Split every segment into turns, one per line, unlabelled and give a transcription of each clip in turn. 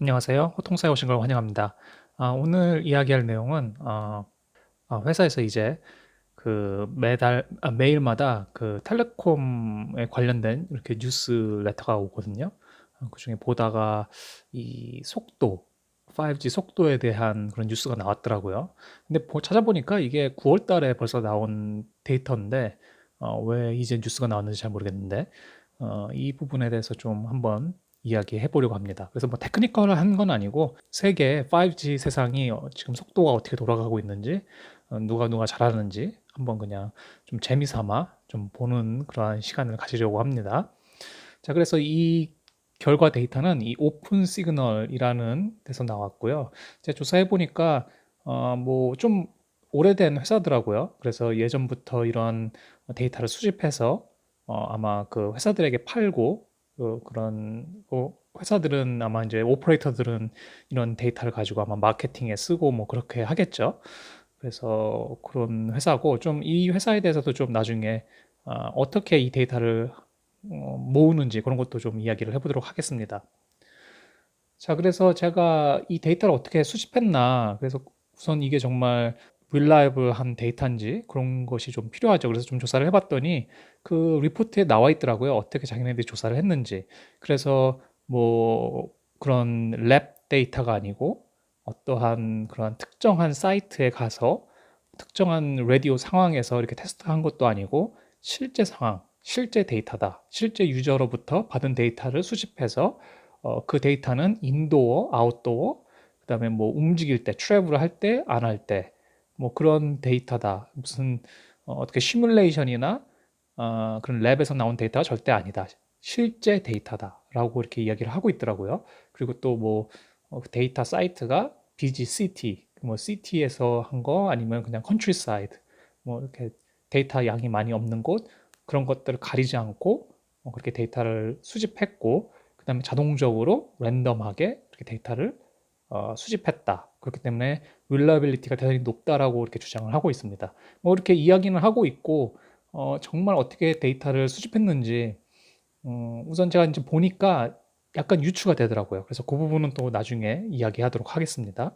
안녕하세요. 호통사에 오신 걸 환영합니다. 오늘 이야기할 내용은 회사에서 이제 매일마다 그 텔레콤에 관련된 이렇게 뉴스레터가 오거든요. 그중에 보다가 이 속도, 5G 속도에 대한 그런 뉴스가 나왔더라고요. 근데 찾아보니까 이게 9월 달에 벌써 나온 데이터인데 왜 이제 뉴스가 나왔는지 잘 모르겠는데 이 부분에 대해서 좀 한번 이야기해 보려고 합니다. 그래서 뭐 테크니컬한 건 아니고 세계 5G 세상이 지금 속도가 어떻게 돌아가고 있는지 누가 잘하는지 한번 그냥 좀 재미삼아 좀 보는 그러한 시간을 가지려고 합니다. 자, 그래서 이 결과 데이터는 이 오픈 시그널이라는 데서 나왔고요. 제가 조사해 보니까 뭐 좀 오래된 회사더라고요. 그래서 예전부터 이런 데이터를 수집해서 아마 그 회사들에게 팔고 그런 회사들은 아마 이제 오퍼레이터들은 이런 데이터를 가지고 아마 마케팅에 쓰고 뭐 그렇게 하겠죠. 그래서 그런 회사고 좀 이 회사에 대해서도 좀 나중에 어떻게 이 데이터를 모으는지 그런 것도 좀 이야기를 해보도록 하겠습니다. 자, 그래서 제가 이 데이터를 어떻게 수집했나, 그래서 우선 이게 정말 릴라이블한 데이터인지 그런 것이 좀 필요하죠. 그래서 좀 조사를 해봤더니 그 리포트에 나와 있더라고요. 어떻게 자기네들이 조사를 했는지. 그래서 뭐 그런 랩 데이터가 아니고 어떠한 그런 특정한 사이트에 가서 특정한 라디오 상황에서 이렇게 테스트한 것도 아니고 실제 상황, 실제 데이터다. 실제 유저로부터 받은 데이터를 수집해서 그 데이터는 인도어, 아웃도어, 그다음에 뭐 움직일 때, 트래블을 할 때, 안 할 때, 뭐 그런 데이터다. 무슨 어떻게 시뮬레이션이나 그런 랩에서 나온 데이터가 절대 아니다. 실제 데이터다라고 이렇게 이야기를 하고 있더라고요. 그리고 또 뭐 데이터 사이트가 BG 시티, 뭐 시티에서 한 거 아니면 그냥 컨트리사이드, 뭐 이렇게 데이터 양이 많이 없는 곳 그런 것들을 가리지 않고 그렇게 데이터를 수집했고 그다음에 자동적으로 랜덤하게 이렇게 데이터를 수집했다. 그렇기 때문에 윌러빌리티가 대단히 높다라고 이렇게 주장을 하고 있습니다. 뭐 이렇게 이야기는 하고 있고 정말 어떻게 데이터를 수집했는지 우선 제가 이제 보니까 약간 유추가 되더라고요. 그래서 그 부분은 또 나중에 이야기하도록 하겠습니다.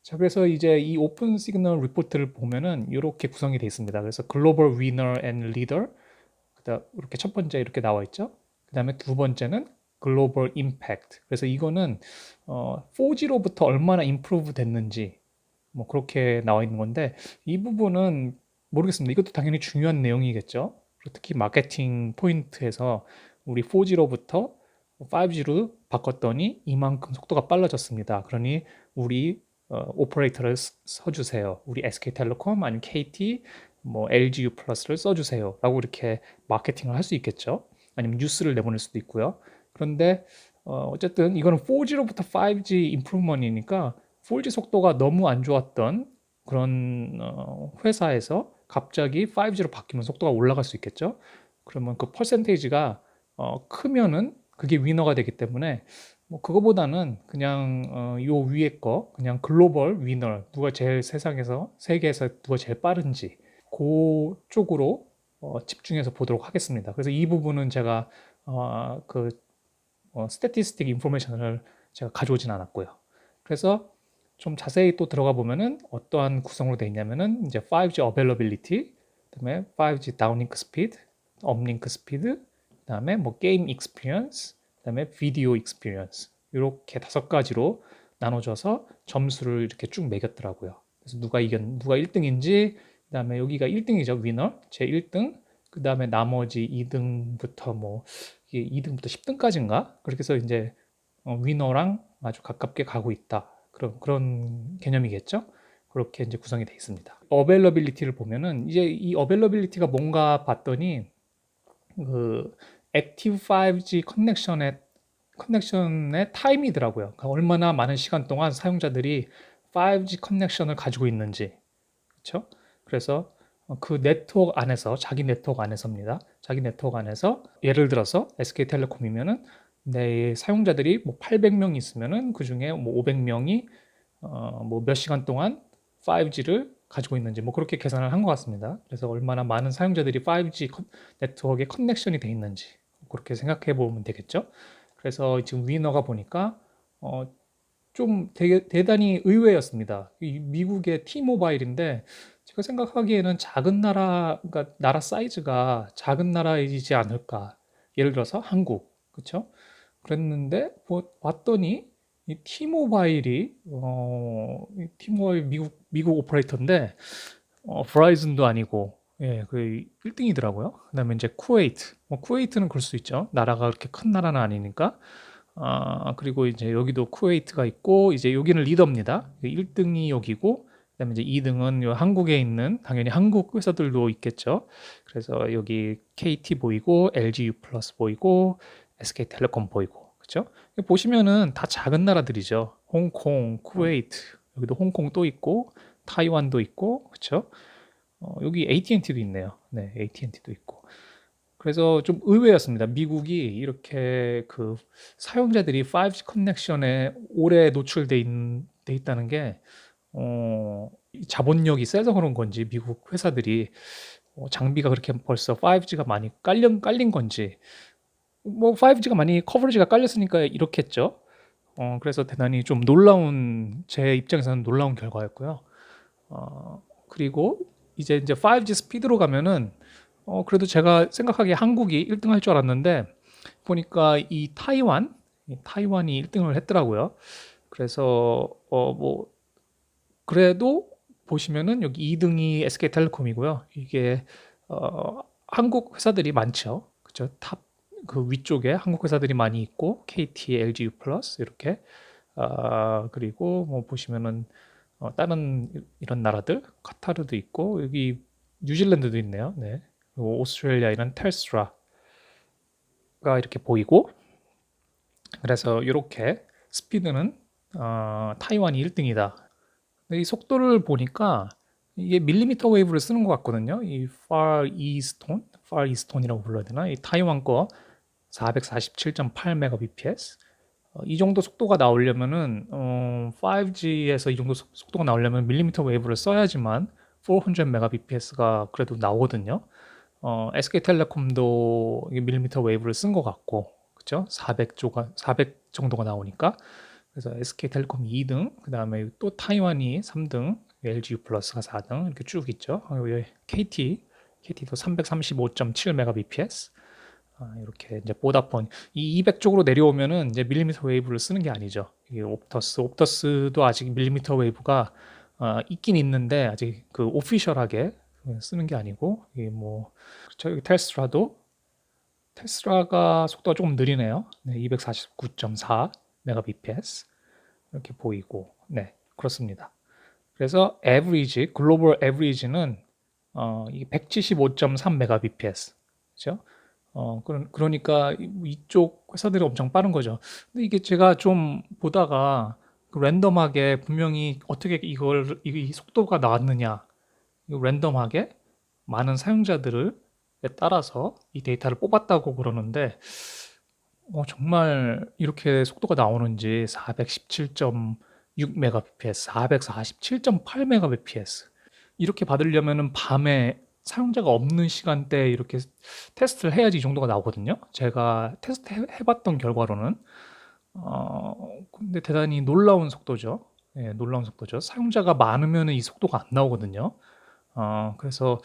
자, 그래서 이제 이 오픈 시그널 리포트를 보면은 이렇게 구성이 되어 있습니다. 그래서 글로벌 위너 앤 리더, 그다음 이렇게 첫 번째 이렇게 나와 있죠. 그다음에 두 번째는 글로벌 임팩트. 그래서 이거는 4G로부터 얼마나 임프루브 됐는지 뭐 그렇게 나와 있는 건데 이 부분은 모르겠습니다. 이것도 당연히 중요한 내용이겠죠. 특히 마케팅 포인트에서 우리 4G로부터 5G로 바꿨더니 이만큼 속도가 빨라졌습니다. 그러니 우리 오퍼레이터를 써주세요. 우리 SK텔레콤 아니면 KT 뭐 LGU 플러스를 써주세요. 라고 이렇게 마케팅을 할 수 있겠죠. 아니면 뉴스를 내보낼 수도 있고요. 그런데 어쨌든 이거는 4G로부터 5G 임프루먼이니까 4G 속도가 너무 안 좋았던 그런 회사에서 갑자기 5G로 바뀌면 속도가 올라갈 수 있겠죠. 그러면 그 퍼센테이지가 크면은 그게 위너가 되기 때문에 뭐 그거보다는 그냥 요 위에 거 그냥 글로벌 위너 누가 제일 세상에서 세계에서 누가 제일 빠른지 그쪽으로 집중해서 보도록 하겠습니다. 그래서 이 부분은 제가 그 스태티스틱 인포메이션을 제가 가져오진 않았고요. 그래서 좀 자세히 또 들어가 보면은 어떠한 구성으로 되어 있냐면은 이제 5G availability, 그다음에 5G downlink speed, uplink speed, 그다음에 뭐 게임 experience, 그다음에 비디오 experience 이렇게 다섯 가지로 나눠져서 점수를 이렇게 쭉 매겼더라고요. 그래서 누가 1등인지, 그다음에 여기가 1등이죠, 위너, 제 1등, 그다음에 나머지 2등부터 뭐 이게 2등부터 10등까지인가? 그렇게 해서 이제 위너랑 아주 가깝게 가고 있다. 그런 개념이겠죠? 그렇게 이제 구성이 되어 있습니다. 어벨러빌리티를 보면은 이제 이 어벨러빌리티가 뭔가 봤더니 그 액티브 5G 커넥션의 타임이더라고요. 그러니까 얼마나 많은 시간 동안 사용자들이 5G 커넥션을 가지고 있는지. 그렇죠? 그래서 그 네트워크 안에서 자기 네트워크 안에서입니다. 자기 네트워크 안에서 예를 들어서 SK텔레콤이면은 내 사용자들이 뭐 800명 있으면은 그 중에 뭐 500명이 뭐 몇 시간 동안 5G를 가지고 있는지 뭐 그렇게 계산을 한 것 같습니다. 그래서 얼마나 많은 사용자들이 5G 네트워크에 커넥션이 돼 있는지 그렇게 생각해 보면 되겠죠. 그래서 지금 위너가 보니까 어, 좀 되게 대단히 의외였습니다. 이 미국의 T모바일인데 제가 생각하기에는 작은 나라, 그러니까 나라 사이즈가 작은 나라이지 않을까. 예를 들어서 한국, 그렇죠? 그랬는데 왔더니 이 T모바일이 이 T모바일 미국 오퍼레이터인데 브라이즌도 아니고 예, 그 1등이더라고요. 그다음에 이제 쿠웨이트. 뭐 쿠웨이트는 그럴 수 있죠. 나라가 그렇게 큰 나라는 아니니까. 그리고 이제 여기도 쿠웨이트가 있고 이제 여기는 리더입니다. 1등이 여기고 그다음에 이제 2등은 요 한국에 있는 당연히 한국 회사들도 있겠죠. 그래서 여기 KT 보이고 LG U 플러스 보이고 SK텔레콤 보이고 그렇죠? 보시면은 다 작은 나라들이죠. 홍콩, 쿠웨이트, 여기도 홍콩 또 있고 타이완도 있고 그렇죠? 여기 AT&T도 있네요. 네, AT&T도 있고. 그래서 좀 의외였습니다. 미국이 이렇게 그 사용자들이 5G 커넥션에 오래 돼 있다는 게, 이 자본력이 세서 그런 건지, 미국 회사들이 장비가 그렇게 벌써 5G가 많이 깔린 건지, 뭐 5G가 많이 커버리지가 깔렸으니까 이렇겠죠. 그래서 대단히 좀 제 입장에서는 놀라운 결과였고요. 그리고 이제 5G 스피드로 가면은 그래도 제가 생각하기에 한국이 1등 할 줄 알았는데 보니까 이 타이완이 1등을 했더라고요. 그래서 뭐 그래도 보시면은 여기 2등이 SK텔레콤이고요. 이게 한국 회사들이 많죠. 그죠? 탑 그 위쪽에 한국 회사들이 많이 있고 KT, LG U 플러스 이렇게 그리고 뭐 보시면은 다른 이런 나라들 카타르도 있고 여기 뉴질랜드도 있네요. 네. 그리고 오스트레일리아에는 텔스트라가 이렇게 보이고 그래서 이렇게 스피드는 타이완이 1등이다. 이 속도를 보니까 이게 밀리미터 웨이브를 쓰는 것 같거든요. 이 Far Easton이라고 불러야 되나? 이 타이완 거 447.8 메가bps. 이 정도 속도가 나오려면은 5G에서 이 정도 속도가 나오려면 밀리미터 웨이브를 써야지만 400 메가bps가 그래도 나오거든요. SK텔레콤도 밀리미터 웨이브를 쓴 것 같고, 그죠? 400 정도가 나오니까. 그래서 SK텔레콤이 2등, 그 다음에 또 타이완이 3등, LGU 플러스가 4등 이렇게 쭉 있죠. 여기 KT도 335.7 메가bps. 이렇게 이제 보다폰 이 200 쪽으로 내려오면은 이제 밀리미터 웨이브를 쓰는 게 아니죠. 이게 옵터스도 아직 밀리미터 웨이브가 있긴 있는데 아직 그 오피셜하게 쓰는 게 아니고 이게 뭐 그렇죠. 여기 테슬라가 속도가 조금 느리네요. 네, 249.4 메가bps 이렇게 보이고 네 그렇습니다. 그래서 글로벌 에버리지는 이게 175.3 메가bps 그렇죠? 그러니까 이쪽 회사들이 엄청 빠른 거죠. 근데 이게 제가 좀 보다가 그 랜덤하게 분명히 어떻게 이 속도가 나왔느냐, 이거 랜덤하게 많은 사용자들을 따라서 이 데이터를 뽑았다고 그러는데, 정말 이렇게 속도가 나오는지 417.6 메가bps, 447.8 메가bps 이렇게 받으려면은 밤에 사용자가 없는 시간대에 이렇게 테스트를 해야지 이 정도가 나오거든요. 제가 테스트 해봤던 결과로는 근데 대단히 놀라운 속도죠. 예, 놀라운 속도죠. 사용자가 많으면 이 속도가 안 나오거든요. 그래서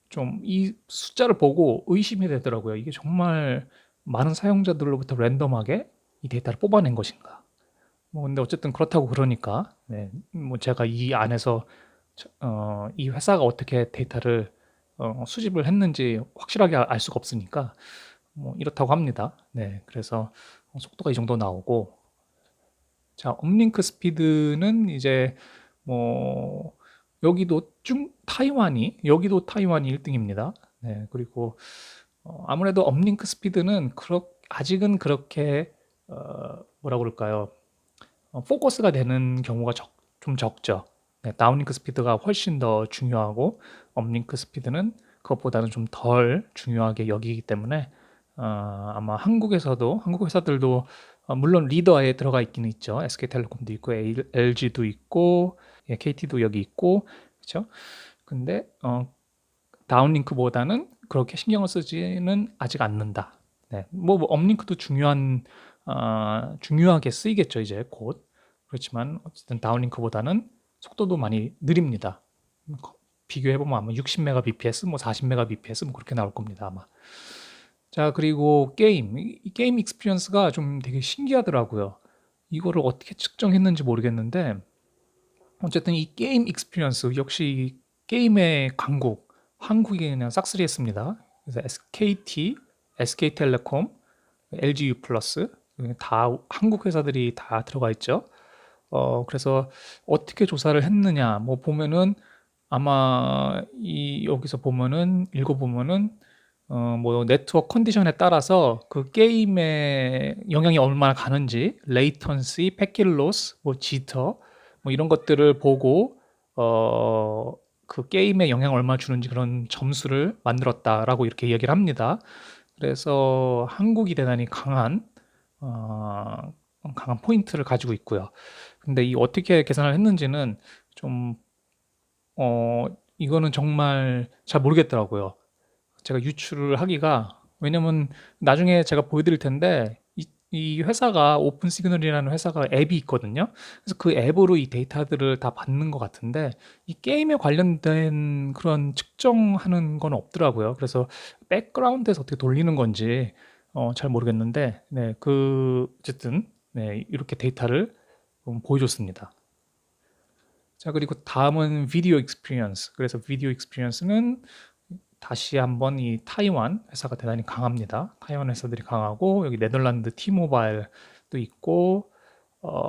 좀 이 숫자를 보고 의심이 되더라고요. 이게 정말 많은 사용자들로부터 랜덤하게 이 데이터를 뽑아낸 것인가? 뭐 근데 어쨌든 그렇다고 그러니까 네, 뭐 제가 이 안에서 이 회사가 어떻게 데이터를 수집을 했는지 확실하게 알 수가 없으니까 뭐 이렇다고 합니다. 네, 그래서 속도가 이 정도 나오고 자, 업링크 스피드는 이제 뭐 여기도 타이완이 1등입니다. 네, 그리고 아무래도 업링크 스피드는 아직은 그렇게 뭐라 그럴까요? 포커스가 되는 경우가 좀 적죠. 네, 다운링크 스피드가 훨씬 더 중요하고 업링크 스피드는 그것보다는 좀 덜 중요하게 여기기 때문에 아마 한국 회사들도 물론 리더에 들어가 있기는 있죠. SK텔레콤도 있고 LG도 있고 예, KT도 여기 있고 그렇죠. 근데 다운링크보다는 그렇게 신경을 쓰지는 아직 않는다. 네, 뭐 업링크도 중요한 중요하게 쓰이겠죠, 이제 곧. 그렇지만 어쨌든 다운링크보다는 속도도 많이 느립니다. 비교해보면 아마 60mbps, 뭐 40mbps 뭐 그렇게 나올 겁니다, 아마. 자, 그리고 이 게임 익스피리언스가 좀 되게 신기하더라고요. 이거를 어떻게 측정했는지 모르겠는데 어쨌든 이 게임 익스피리언스 역시 게임의 강국, 한국이 그냥 싹쓸이 했습니다. 그래서 SKT, SK텔레콤, LGU 플러스 다 한국 회사들이 다 들어가 있죠. 그래서 어떻게 조사를 했느냐 뭐 보면은 아마 이 여기서 보면은 읽어보면은 뭐 네트워크 컨디션에 따라서 그 게임에 영향이 얼마나 가는지 레이턴시, 패킷 로스, 뭐 지터 뭐 이런 것들을 보고 그 게임에 영향을 얼마나 주는지 그런 점수를 만들었다라고 이렇게 이야기를 합니다. 그래서 한국이 대단히 강한 포인트를 가지고 있고요. 근데 이 어떻게 계산을 했는지는 좀 이거는 정말 잘 모르겠더라고요. 제가 유출을 하기가 왜냐면 나중에 제가 보여드릴 텐데 이 회사가 오픈 시그널이라는 회사가 앱이 있거든요. 그래서 그 앱으로 이 데이터들을 다 받는 것 같은데 이 게임에 관련된 그런 측정하는 건 없더라고요. 그래서 백그라운드에서 어떻게 돌리는 건지 잘 모르겠는데 네, 어쨌든 네, 이렇게 데이터를 보여줬습니다. 자, 그리고 다음은 비디오 익스피리언스. 그래서 비디오 익스피리언스는 다시 한번 이 타이완 회사가 대단히 강합니다. 타이완 회사들이 강하고 여기 네덜란드 T모바일도 있고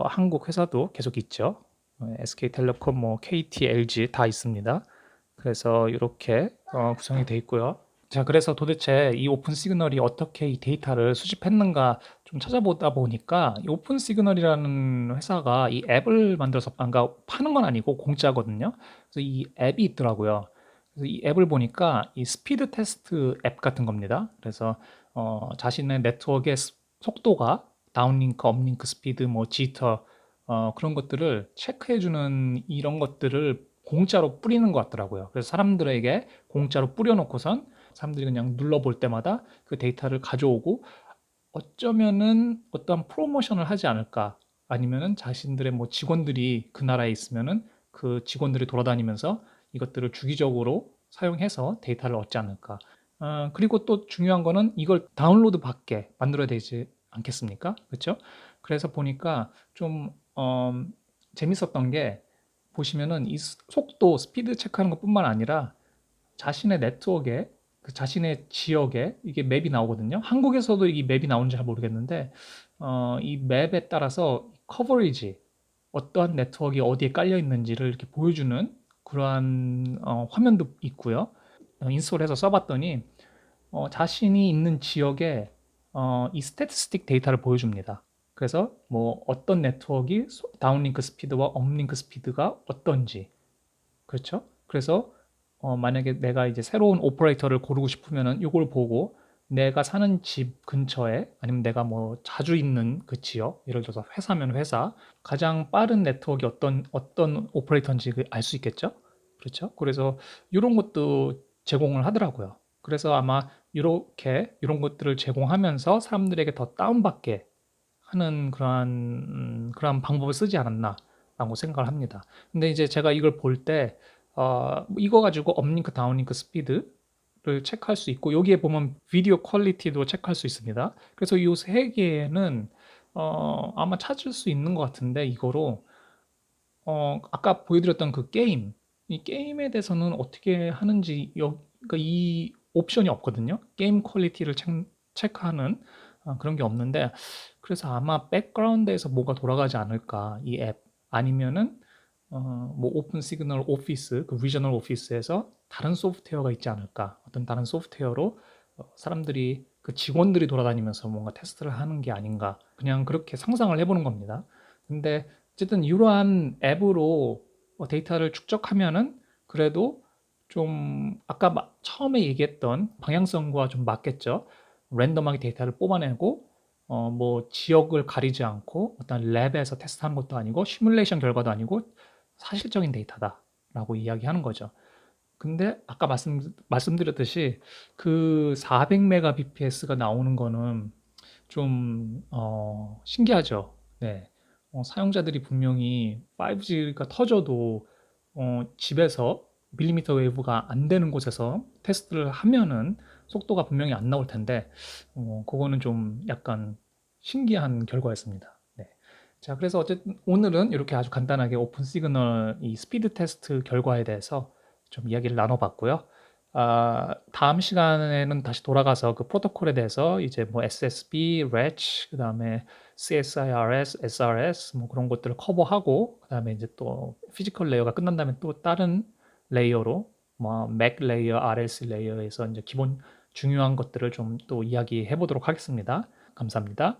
한국 회사도 계속 있죠. SK텔레콤, 뭐 KT, LG 다 있습니다. 그래서 이렇게 구성이 되어 있고요. 자, 그래서 도대체 이 오픈 시그널이 어떻게 이 데이터를 수집했는가 좀 찾아보다 보니까 이 오픈 시그널이라는 회사가 이 앱을 만들어서 그러니까 파는 건 아니고 공짜거든요. 그래서 이 앱이 있더라고요. 그래서 이 앱을 보니까 이 스피드 테스트 앱 같은 겁니다. 그래서 자신의 네트워크의 속도가 다운링크, 업링크 스피드, 뭐 지터 그런 것들을 체크해주는 이런 것들을 공짜로 뿌리는 것 같더라고요. 그래서 사람들에게 공짜로 뿌려놓고선 사람들이 그냥 눌러볼 때마다 그 데이터를 가져오고 어쩌면은 어떠한 프로모션을 하지 않을까 아니면은 자신들의 뭐 직원들이 그 나라에 있으면은 그 직원들이 돌아다니면서 이것들을 주기적으로 사용해서 데이터를 얻지 않을까. 그리고 또 중요한 거는 이걸 다운로드 받게 만들어야 되지 않겠습니까? 그렇죠? 그래서 보니까 좀 재밌었던 게 보시면은 이 속도, 스피드 체크하는 것뿐만 아니라 자신의 네트워크에 그 자신의 지역에 이게 맵이 나오거든요. 한국에서도 이 맵이 나오는지 잘 모르겠는데 이 맵에 따라서 커버리지 어떠한 네트워크가 어디에 깔려 있는지를 이렇게 보여주는 그러한 화면도 있고요. 인스톨해서 써봤더니 자신이 있는 지역에 이 스태티스틱 데이터를 보여줍니다. 그래서 뭐 어떤 네트워크가 다운링크 스피드와 업링크 스피드가 어떤지 그렇죠? 그래서 만약에 내가 이제 새로운 오퍼레이터를 고르고 싶으면은 이걸 보고 내가 사는 집 근처에 아니면 내가 뭐 자주 있는 그 지역, 예를 들어서 회사면 회사, 가장 빠른 네트워크가 어떤 오퍼레이터인지 알 수 있겠죠? 그렇죠? 그래서 이런 것도 제공을 하더라고요. 그래서 아마 이렇게 이런 것들을 제공하면서 사람들에게 더 다운받게 하는 그러한 방법을 쓰지 않았나라고 생각을 합니다. 근데 이제 제가 이걸 볼 때, 이거 가지고 업링크, 다운링크 스피드를 체크할 수 있고, 여기에 보면 비디오 퀄리티도 체크할 수 있습니다. 그래서 이 세 개는, 아마 찾을 수 있는 것 같은데, 이거로, 아까 보여드렸던 그 게임, 이 게임에 대해서는 어떻게 하는지, 그러니까 이 옵션이 없거든요. 게임 퀄리티를 체크하는 그런 게 없는데, 그래서 아마 백그라운드에서 뭐가 돌아가지 않을까, 이 앱. 아니면은, 뭐 오픈 시그널 오피스, 그 리저널 오피스에서 다른 소프트웨어가 있지 않을까. 어떤 다른 소프트웨어로 사람들이, 그 직원들이 돌아다니면서 뭔가 테스트를 하는 게 아닌가. 그냥 그렇게 상상을 해보는 겁니다. 근데 어쨌든 이러한 앱으로 데이터를 축적하면은 그래도 좀 아까 처음에 얘기했던 방향성과 좀 맞겠죠. 랜덤하게 데이터를 뽑아내고 뭐 지역을 가리지 않고 어떤 랩에서 테스트하는 것도 아니고 시뮬레이션 결과도 아니고 사실적인 데이터다라고 이야기하는 거죠. 근데 아까 말씀드렸듯이 그 400 메가bps가 나오는 거는 좀 신기하죠. 네. 사용자들이 분명히 5G가 터져도 집에서 밀리미터 웨이브가 안 되는 곳에서 테스트를 하면은 속도가 분명히 안 나올 텐데 그거는 좀 약간 신기한 결과였습니다. 네. 자, 그래서 어쨌든 오늘은 이렇게 아주 간단하게 오픈 시그널 이 스피드 테스트 결과에 대해서 좀 이야기를 나눠봤고요. 다음 시간에는 다시 돌아가서 그 프로토콜에 대해서 이제 뭐 SSB, REC, 그다음에 CSIRS, SRS 뭐 그런 것들을 커버하고 그다음에 이제 또 피지컬 레이어가 끝난 다음에 또 다른 레이어로 뭐 맥 레이어, RLC 레이어에서 이제 기본 중요한 것들을 좀 또 이야기해 보도록 하겠습니다. 감사합니다.